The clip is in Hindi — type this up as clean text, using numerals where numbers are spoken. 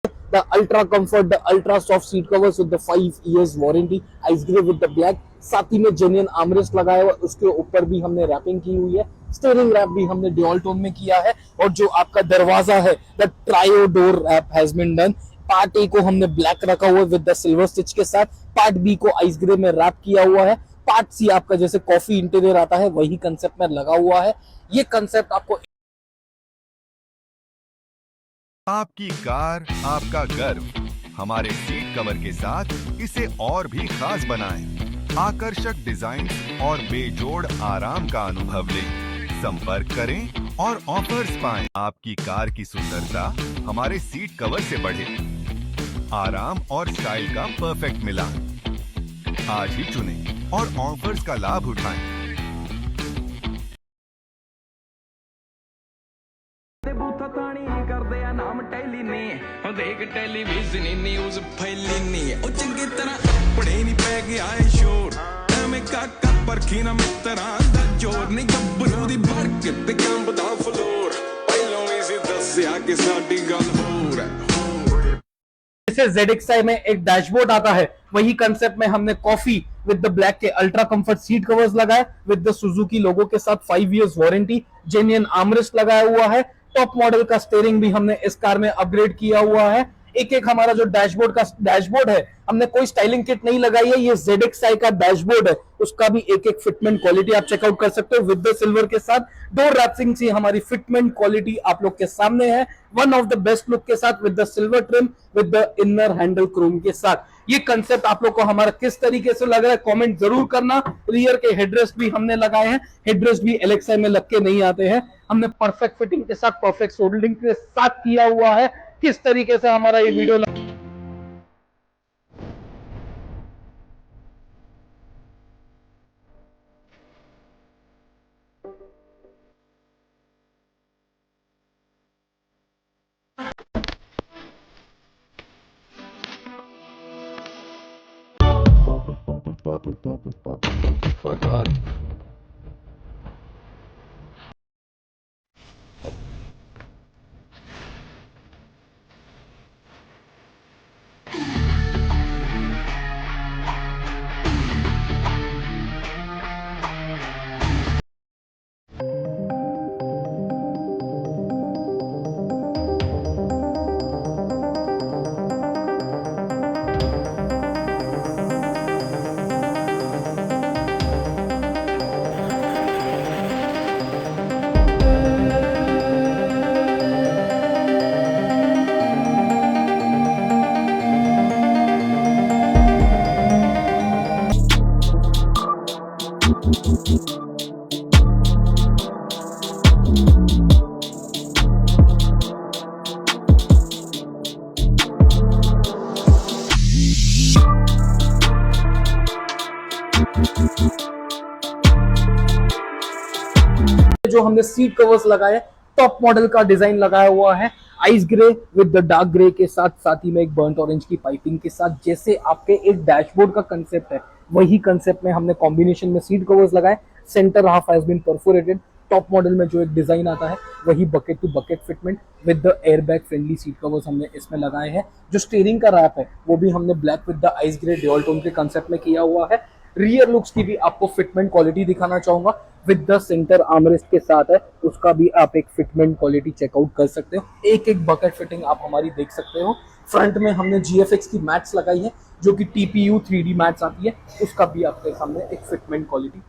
The ultra comfort, the ultra soft seat covers with the 5 years warranty, ice grey with the black, साथ ही में जेन्युइन आर्मरेस्ट लगाया हुआ, उसके ऊपर भी हमने रैपिंग की हुई है, स्टीयरिंग रैप भी हमने ड्यूल टोन में किया है, और जो आपका दरवाजा है the trio door wrap has been done. Part A को हमने ब्लैक रखा हुआ है विद द सिल्वर स्टिच के साथ, पार्ट बी को आइस ग्रे में रैप किया हुआ है, पार्ट सी आपका जैसे कॉफी इंटीरियर आता है वही कंसेप्ट में लगा हुआ है। ये कंसेप्ट आपको आपकी कार आपका गर्व, हमारे सीट कवर के साथ इसे और भी खास बनाएं। आकर्षक डिजाइन और बेजोड़ आराम का अनुभव लें। संपर्क करें और ऑफर्स पाएं। आपकी कार की सुंदरता हमारे सीट कवर से बढ़े। आराम और स्टाइल का परफेक्ट मिलान। आज ही चुनें और ऑफर्स का लाभ उठाएं। बूथा ताणी करदे आ नाम टैली ने देख टेलीविजन न्यूज़ फैली नहीं ओ चंगी तरह अपने नहीं पै गया है शोर मैं काका परखी ना मित्रा दा जोर नहीं गब्बरू दी भर के ते कंब दा फ्लोर पहलों इसी दस्या कि साडी गल होर है। जैसे ZXi में एक डैशबोर्ड आता है वही कंसेप्ट में हमने कॉफी विद द ब्लैक के अल्ट्रा कंफर्ट सीट कवर्स लगाए विद द सुजुकी लोगो के साथ 5 इयर्स वारंटी, जेन्युइन आर्मरेस्ट लगाया हुआ है। टॉप मॉडल का स्टीयरिंग भी हमने इस कार में अपग्रेड किया हुआ है। एक एक हमारा जो डैशबोर्ड है हमने कोई स्टाइलिंग किट नहीं लगाई है, ये ZXi का डैशबोर्ड है, उसका भी एक एक फिटमेंट क्वालिटी आप चेकआउट कर सकते हो विद द सिल्वर के साथ। डोर रैपिंग से हमारी फिटमेंट क्वालिटी आप लोग के सामने है, one of the best look के साथ with the silver trim with the inner handle Chrome के साथ। ये कंसेप्ट आप लोग को हमारा किस तरीके से लग रहा है कमेंट जरूर करना। रियर के हेडरेस्ट भी हमने लगाए हैं, हेडरेस्ट भी LXi में लग के नहीं आते हैं, हमने परफेक्ट फिटिंग के साथ परफेक्ट सोल्डरिंग के साथ किया हुआ है। किस तरीके से हमारा ये वीडियो जो हमने सीट कवर्स लगाए, टॉप मॉडल का डिजाइन लगाया हुआ है ice grey with the dark grey के साथ, साथ ही में एक बर्न्ट ऑरेंज की पाइपिंग के साथ। जैसे आपके एक डैशबोर्ड का कंसेप्ट है वही कंसेप्ट में हमने कॉम्बिनेशन में सीट कवर्स लगाए। Centre half has been perforated. Top model में जो एक डिजाइन आता है वही bucket to bucket fitment with the airbag friendly seat covers हमने इसमें लगाए हैं। जो स्टीयरिंग का रैप है वो भी हमने black with the ice grey dual tone के कंसेप्ट में किया हुआ है। रियर लुक्स की भी आपको फिटमेंट क्वालिटी दिखाना चाहूंगा विद द सेंटर आर्मरेस्ट के साथ है, उसका भी आप एक फिटमेंट क्वालिटी चेकआउट कर सकते हो। एक एक बकेट फिटिंग आप हमारी देख सकते हो। फ्रंट में हमने GFX की मैट्स लगाई है जो कि TPU 3D मैट्स आती है, उसका भी आपके सामने एक फिटमेंट क्वालिटी